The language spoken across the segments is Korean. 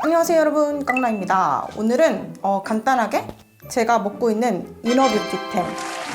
안녕하세요 여러분, 깡라입니다. 오늘은 간단하게 제가 먹고 있는 이너뷰티템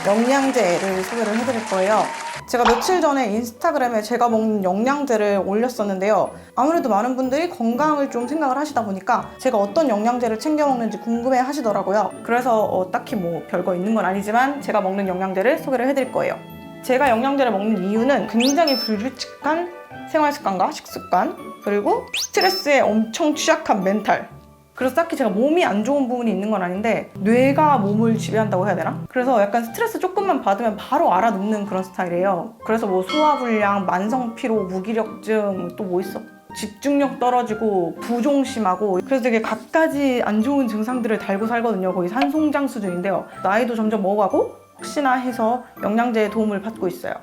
영양제를 소개를 해드릴 거예요. 제가 며칠 전에 인스타그램에 제가 먹는 영양제를 올렸었는데요. 아무래도 많은 분들이 건강을 좀 생각을 하시다 보니까 제가 어떤 영양제를 챙겨 먹는지 궁금해 하시더라고요. 그래서 딱히 뭐 별거 있는 건 아니지만 제가 먹는 영양제를 소개를 해드릴 거예요. 제가 영양제를 먹는 이유는 굉장히 불규칙한 생활습관과 식습관, 그리고 스트레스에 엄청 취약한 멘탈. 그래서 딱히 제가 몸이 안 좋은 부분이 있는 건 아닌데 뇌가 몸을 지배한다고 해야 되나? 그래서 약간 스트레스 조금만 받으면 바로 알아듣는 그런 스타일이에요. 그래서 뭐 소화불량, 만성피로, 무기력증, 또 뭐 있어? 집중력 떨어지고 부종심하고, 그래서 되게 갖가지 안 좋은 증상들을 달고 살거든요. 거의 산송장 수준인데요. 나이도 점점 먹어가고 혹시나 해서 영양제의 도움을 받고 있어요.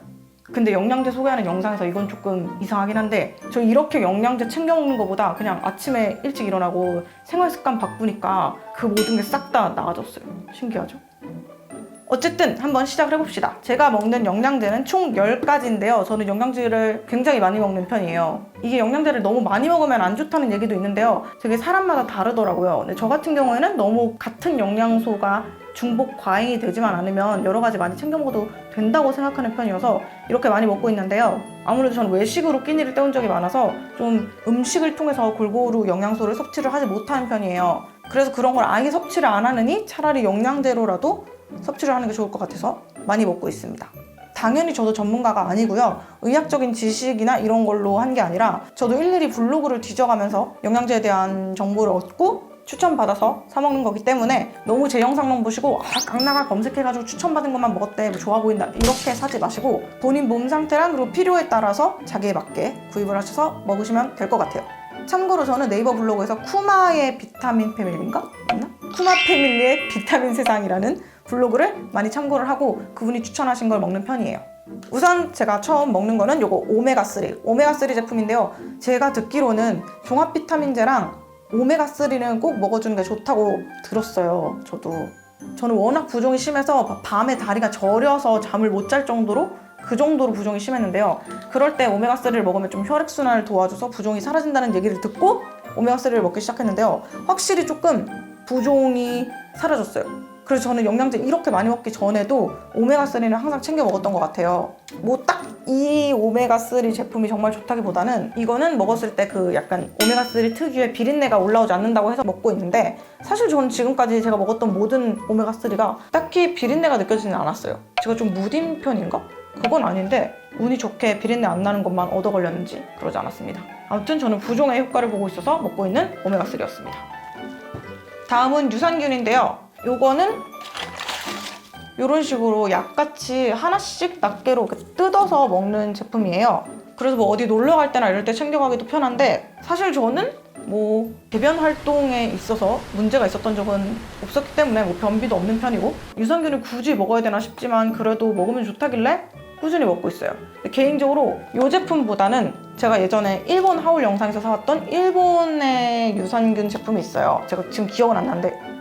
근데 영양제 소개하는 영상에서 이건 조금 이상하긴 한데, 저 이렇게 영양제 챙겨 먹는 것보다 그냥 아침에 일찍 일어나고 생활습관 바꾸니까 그 모든 게 싹 다 나아졌어요. 신기하죠? 어쨌든 한번 시작을 해봅시다. 제가 먹는 영양제는 총 10가지인데요. 저는 영양제를 굉장히 많이 먹는 편이에요. 이게 영양제를 너무 많이 먹으면 안 좋다는 얘기도 있는데요. 되게 사람마다 다르더라고요. 근데 저 같은 경우에는 너무 같은 영양소가 중복 과잉이 되지만 않으면 여러 가지 많이 챙겨 먹어도 된다고 생각하는 편이어서 이렇게 많이 먹고 있는데요. 아무래도 저는 외식으로 끼니를 때운 적이 많아서 좀 음식을 통해서 골고루 영양소를 섭취를 하지 못하는 편이에요. 그래서 그런 걸 아예 섭취를 안 하느니 차라리 영양제로라도 섭취를 하는 게 좋을 것 같아서 많이 먹고 있습니다. 당연히 저도 전문가가 아니고요. 의학적인 지식이나 이런 걸로 한 게 아니라 저도 일일이 블로그를 뒤져가면서 영양제에 대한 정보를 얻고 추천받아서 사 먹는 거기 때문에 너무 제 영상만 보시고 깡나가 검색해가지고 추천받은 것만 먹었대, 뭐 좋아 보인다, 이렇게 사지 마시고 본인 몸 상태랑 그리고 필요에 따라서 자기에 맞게 구입을 하셔서 먹으시면 될 것 같아요. 참고로 저는 네이버 블로그에서 쿠마의 비타민 패밀리인가? 맞나? 쿠마 패밀리의 비타민 세상이라는 블로그를 많이 참고를 하고 그분이 추천하신 걸 먹는 편이에요. 우선 제가 처음 먹는 거는 요거 오메가3 제품인데요. 제가 듣기로는 종합 비타민제랑 오메가3는 꼭 먹어주는 게 좋다고 들었어요. 저는 워낙 부종이 심해서 밤에 다리가 저려서 잠을 못 잘 정도로, 그 정도로 부종이 심했는데요. 그럴 때 오메가3를 먹으면 좀 혈액순환을 도와줘서 부종이 사라진다는 얘기를 듣고 오메가3를 먹기 시작했는데요. 확실히 조금 부종이 사라졌어요. 그래서 저는 영양제 이렇게 많이 먹기 전에도 오메가3는 항상 챙겨 먹었던 것 같아요. 뭐 딱 이 오메가3 제품이 정말 좋다기보다는 이거는 먹었을 때 그 약간 오메가3 특유의 비린내가 올라오지 않는다고 해서 먹고 있는데, 사실 저는 지금까지 제가 먹었던 모든 오메가3가 딱히 비린내가 느껴지진 않았어요. 제가 좀 무딘 편인가? 그건 아닌데 운이 좋게 비린내 안 나는 것만 얻어 걸렸는지 그러지 않았습니다. 아무튼 저는 부종의 효과를 보고 있어서 먹고 있는 오메가3였습니다. 다음은 유산균인데요. 요거는 이런 식으로 약같이 하나씩 낱개로 뜯어서 먹는 제품이에요. 그래서 뭐 어디 놀러 갈 때나 이럴 때 챙겨가기도 편한데, 사실 저는 뭐 배변 활동에 있어서 문제가 있었던 적은 없었기 때문에 뭐 변비도 없는 편이고, 유산균을 굳이 먹어야 되나 싶지만 그래도 먹으면 좋다길래 꾸준히 먹고 있어요. 근데 개인적으로 이 제품보다는 제가 예전에 일본 하울 영상에서 사왔던 일본의 유산균 제품이 있어요. 제가 지금 기억은 안 나는데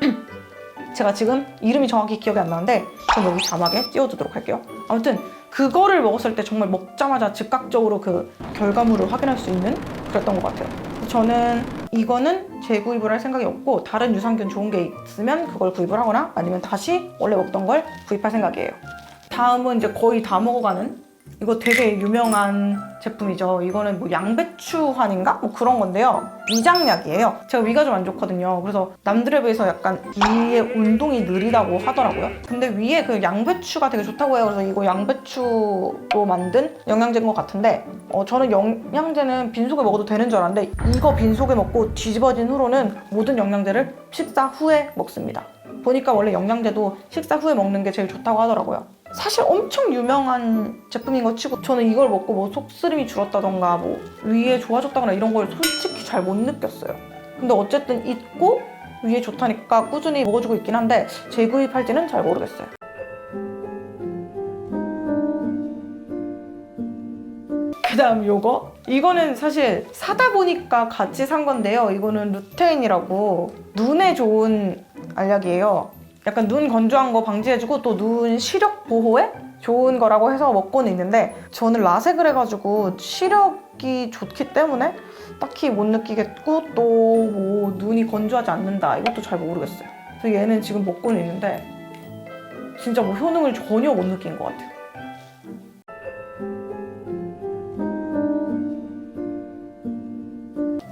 제가 지금 이름이 정확히 기억이 안 나는데 전 여기 자막에 띄워두도록 할게요. 아무튼 그거를 먹었을 때 정말 먹자마자 즉각적으로 그 결과물을 확인할 수 있는 그랬던 것 같아요. 저는 이거는 재구입을 할 생각이 없고 다른 유산균 좋은 게 있으면 그걸 구입을 하거나 아니면 다시 원래 먹던 걸 구입할 생각이에요. 다음은 이제 거의 다 먹어가는, 이거 되게 유명한 제품이죠. 이거는 뭐 양배추환인가? 뭐 그런 건데요. 위장약이에요. 제가 위가 좀 안 좋거든요. 그래서 남들에 비해서 약간 위의 운동이 느리다고 하더라고요. 근데 위에 그 양배추가 되게 좋다고 해요. 그래서 이거 양배추로 만든 영양제인 것 같은데, 저는 영양제는 빈속에 먹어도 되는 줄 알았는데 이거 빈속에 먹고 뒤집어진 후로는 모든 영양제를 식사 후에 먹습니다. 보니까 원래 영양제도 식사 후에 먹는 게 제일 좋다고 하더라고요. 사실 엄청 유명한 제품인 거 치고 저는 이걸 먹고 뭐 속쓰림이 줄었다던가 뭐 위에 좋아졌다거나 이런 걸 솔직히 잘 못 느꼈어요. 근데 어쨌든 있고 위에 좋다니까 꾸준히 먹어주고 있긴 한데 재구입할지는 잘 모르겠어요. 그 다음 이거는 사실 사다 보니까 같이 산 건데요. 이거는 루테인이라고 눈에 좋은 알약이에요. 약간 눈 건조한 거 방지해주고 또 눈 시력 보호에 좋은 거라고 해서 먹고는 있는데, 저는 라섹을 해가지고 시력 먹기 좋기 때문에 딱히 못 느끼겠고 또 뭐 눈이 건조하지 않는다 이것도 잘 모르겠어요. 그래서 얘는 지금 먹고는 있는데 진짜 뭐 효능을 전혀 못 느낀 것 같아요.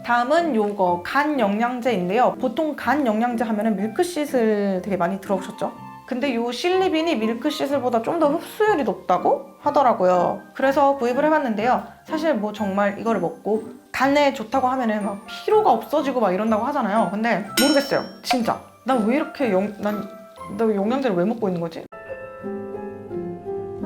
다음은 요거 간 영양제인데요. 보통 간 영양제 하면은 밀크시슬 되게 많이 들어보셨죠? 근데 요 실리빈이 밀크시슬보다 좀 더 흡수율이 높다고 하더라고요. 그래서 구입을 해봤는데요. 사실 뭐 정말 이거를 먹고 간에 좋다고 하면은 막 피로가 없어지고 막 이런다고 하잖아요. 근데 모르겠어요. 진짜. 난 왜 이렇게 나 영양제를 왜 먹고 있는 거지?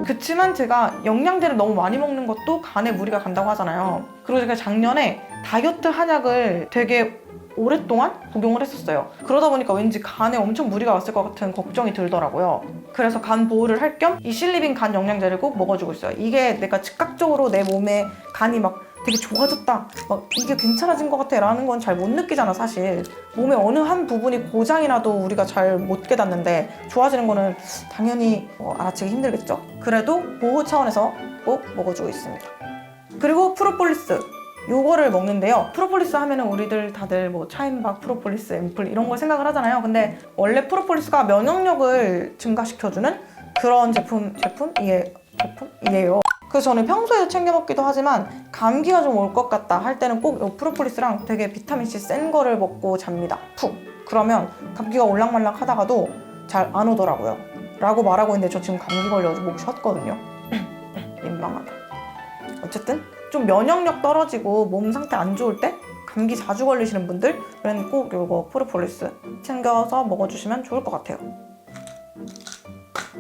그치만 제가 영양제를 너무 많이 먹는 것도 간에 무리가 간다고 하잖아요. 그리고 제가 작년에 다이어트 한약을 되게 오랫동안 복용을 했었어요. 그러다 보니까 왠지 간에 엄청 무리가 왔을 것 같은 걱정이 들더라고요. 그래서 간 보호를 할 겸 이 실리빈 간 영양제를 꼭 먹어주고 있어요. 이게 내가 즉각적으로 내 몸에 간이 막 되게 좋아졌다, 막 이게 괜찮아진 것 같아 라는 건 잘 못 느끼잖아. 사실 몸의 어느 한 부분이 고장이 나도 우리가 잘 못 깨닫는데 좋아지는 거는 당연히 알아채기 힘들겠죠. 그래도 보호 차원에서 꼭 먹어주고 있습니다. 그리고 프로폴리스, 요거를 먹는데요. 프로폴리스 하면은 우리들 다들 뭐 차인박, 프로폴리스, 앰플 이런 걸 생각을 하잖아요. 근데 원래 프로폴리스가 면역력을 증가시켜주는 그런 제품이에요. 그래서 저는 평소에도 챙겨 먹기도 하지만 감기가 좀 올 것 같다 할 때는 꼭 이 프로폴리스랑 되게 비타민C 센 거를 먹고 잡니다. 푹. 그러면 감기가 올락말락 하다가도 잘 안 오더라고요. 라고 말하고 있는데 저 지금 감기 걸려서 목 쉬었거든요. 민망하다. 어쨌든 좀 면역력 떨어지고 몸 상태 안 좋을 때 감기 자주 걸리시는 분들은 꼭 이거 프로폴리스 챙겨서 먹어주시면 좋을 것 같아요.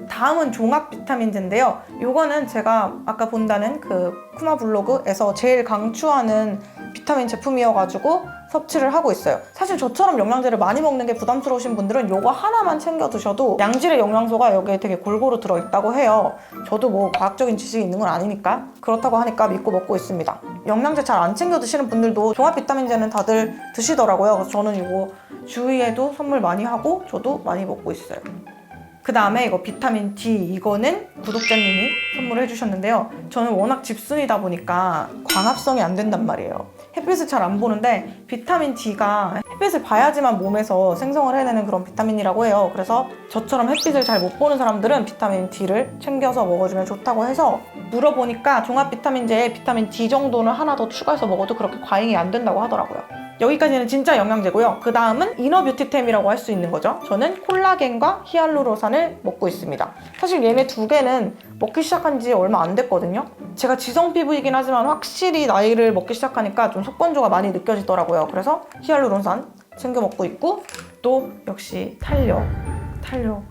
다음은 종합 비타민제인데요. 요거는 제가 아까 본다는 그 쿠마 블로그에서 제일 강추하는 비타민 제품이어가지고 섭취를 하고 있어요. 사실 저처럼 영양제를 많이 먹는 게 부담스러우신 분들은 요거 하나만 챙겨 드셔도 양질의 영양소가 여기에 되게 골고루 들어있다고 해요. 저도 뭐 과학적인 지식이 있는 건 아니니까 그렇다고 하니까 믿고 먹고 있습니다. 영양제 잘 안 챙겨 드시는 분들도 종합 비타민제는 다들 드시더라고요. 그래서 저는 이거 주위에도 선물 많이 하고 저도 많이 먹고 있어요. 그 다음에 이거 비타민 D, 이거는 구독자님이 선물을 해주셨는데요. 저는 워낙 집순이다 보니까 광합성이 안 된단 말이에요. 햇빛을 잘 안 보는데 비타민 D가 햇빛을 봐야지만 몸에서 생성을 해내는 그런 비타민이라고 해요. 그래서 저처럼 햇빛을 잘 못 보는 사람들은 비타민 D를 챙겨서 먹어주면 좋다고 해서 물어보니까 종합 비타민제에 비타민 D 정도는 하나 더 추가해서 먹어도 그렇게 과잉이 안 된다고 하더라고요. 여기까지는 진짜 영양제고요. 그 다음은 이너뷰티템이라고 할 수 있는 거죠. 저는 콜라겐과 히알루론산을 먹고 있습니다. 사실 얘네 두 개는 먹기 시작한 지 얼마 안 됐거든요. 제가 지성 피부이긴 하지만 확실히 나이를 먹기 시작하니까 좀 속건조가 많이 느껴지더라고요. 그래서 히알루론산 챙겨 먹고 있고, 또 역시 탄력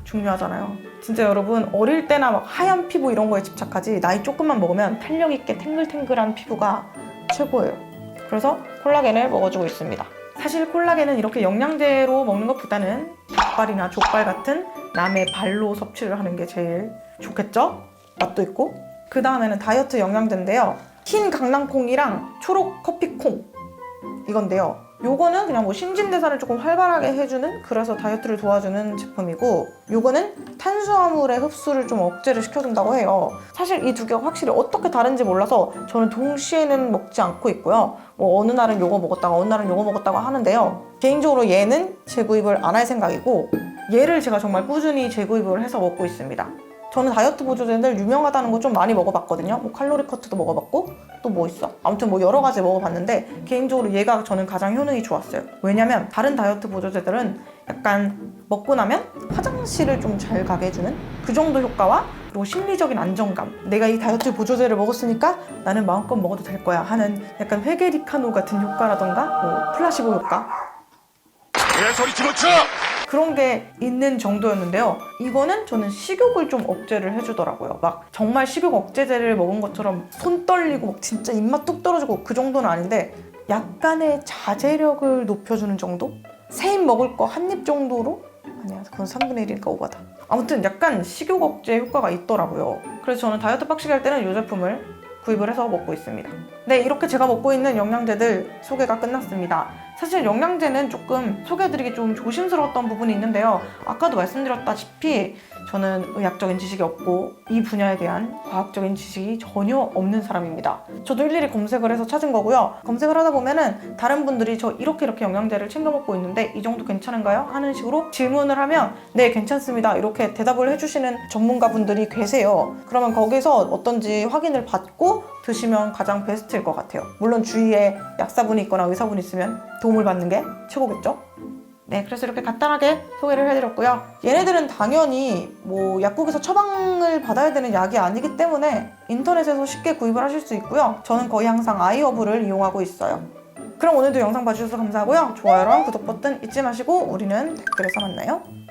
중요하잖아요. 진짜 여러분 어릴 때나 막 하얀 피부 이런 거에 집착하지 나이 조금만 먹으면 탄력 있게 탱글탱글한 피부가 최고예요. 그래서 콜라겐을 먹어주고 있습니다. 사실 콜라겐은 이렇게 영양제로 먹는 것보다는 닭발이나 족발 같은 남의 발로 섭취를 하는 게 제일 좋겠죠? 맛도 있고. 그 다음에는 다이어트 영양제인데요. 흰 강낭콩이랑 초록 커피콩 이건데요. 요거는 그냥 뭐 신진대사를 조금 활발하게 해주는, 그래서 다이어트를 도와주는 제품이고, 요거는 탄수화물의 흡수를 좀 억제를 시켜준다고 해요. 사실 이 두 개가 확실히 어떻게 다른지 몰라서 저는 동시에는 먹지 않고 있고요. 뭐 어느 날은 요거 먹었다가 어느 날은 요거 먹었다가 하는데요. 개인적으로 얘는 재구입을 안 할 생각이고, 얘를 제가 정말 꾸준히 재구입을 해서 먹고 있습니다. 저는 다이어트 보조제들 유명하다는 거 좀 많이 먹어봤거든요. 뭐 칼로리 커트도 먹어봤고, 또 뭐 있어? 아무튼 뭐 여러 가지 먹어봤는데 개인적으로 얘가 저는 가장 효능이 좋았어요. 왜냐면 다른 다이어트 보조제들은 약간 먹고 나면 화장실을 좀 잘 가게 해주는 그 정도 효과와, 그리고 심리적인 안정감, 내가 이 다이어트 보조제를 먹었으니까 나는 마음껏 먹어도 될 거야 하는 약간 회계리카노 같은 효과라던가 뭐 플라시보 효과, 소리 집어쳐! 그런 게 있는 정도였는데요. 이거는 저는 식욕을 좀 억제를 해주더라고요. 막 정말 식욕 억제제를 먹은 것처럼 손 떨리고 막 진짜 입맛 뚝 떨어지고 그 정도는 아닌데 약간의 자제력을 높여주는 정도? 세 입 먹을 거 한 입 정도로? 아니야, 그건 3분의 1이니까 오바다. 아무튼 약간 식욕 억제 효과가 있더라고요. 그래서 저는 다이어트 빡시게 할 때는 이 제품을 구입을 해서 먹고 있습니다. 네, 이렇게 제가 먹고 있는 영양제들 소개가 끝났습니다. 사실 영양제는 조금 소개해드리기 좀 조심스러웠던 부분이 있는데요. 아까도 말씀드렸다시피 저는 의학적인 지식이 없고 이 분야에 대한 과학적인 지식이 전혀 없는 사람입니다. 저도 일일이 검색을 해서 찾은 거고요. 검색을 하다 보면은 다른 분들이 저 이렇게 영양제를 챙겨 먹고 있는데 이 정도 괜찮은가요? 하는 식으로 질문을 하면 네, 괜찮습니다. 이렇게 대답을 해주시는 전문가분들이 계세요. 그러면 거기서 어떤지 확인을 받고 드시면 가장 베스트일 것 같아요. 물론 주위에 약사분이 있거나 의사분이 있으면 도움을 받는 게 최고겠죠? 네, 그래서 이렇게 간단하게 소개를 해드렸고요. 얘네들은 당연히 뭐 약국에서 처방을 받아야 되는 약이 아니기 때문에 인터넷에서 쉽게 구입을 하실 수 있고요. 저는 거의 항상 아이허브를 이용하고 있어요. 그럼 오늘도 영상 봐주셔서 감사하고요. 좋아요랑 구독 버튼 잊지 마시고 우리는 댓글에서 만나요.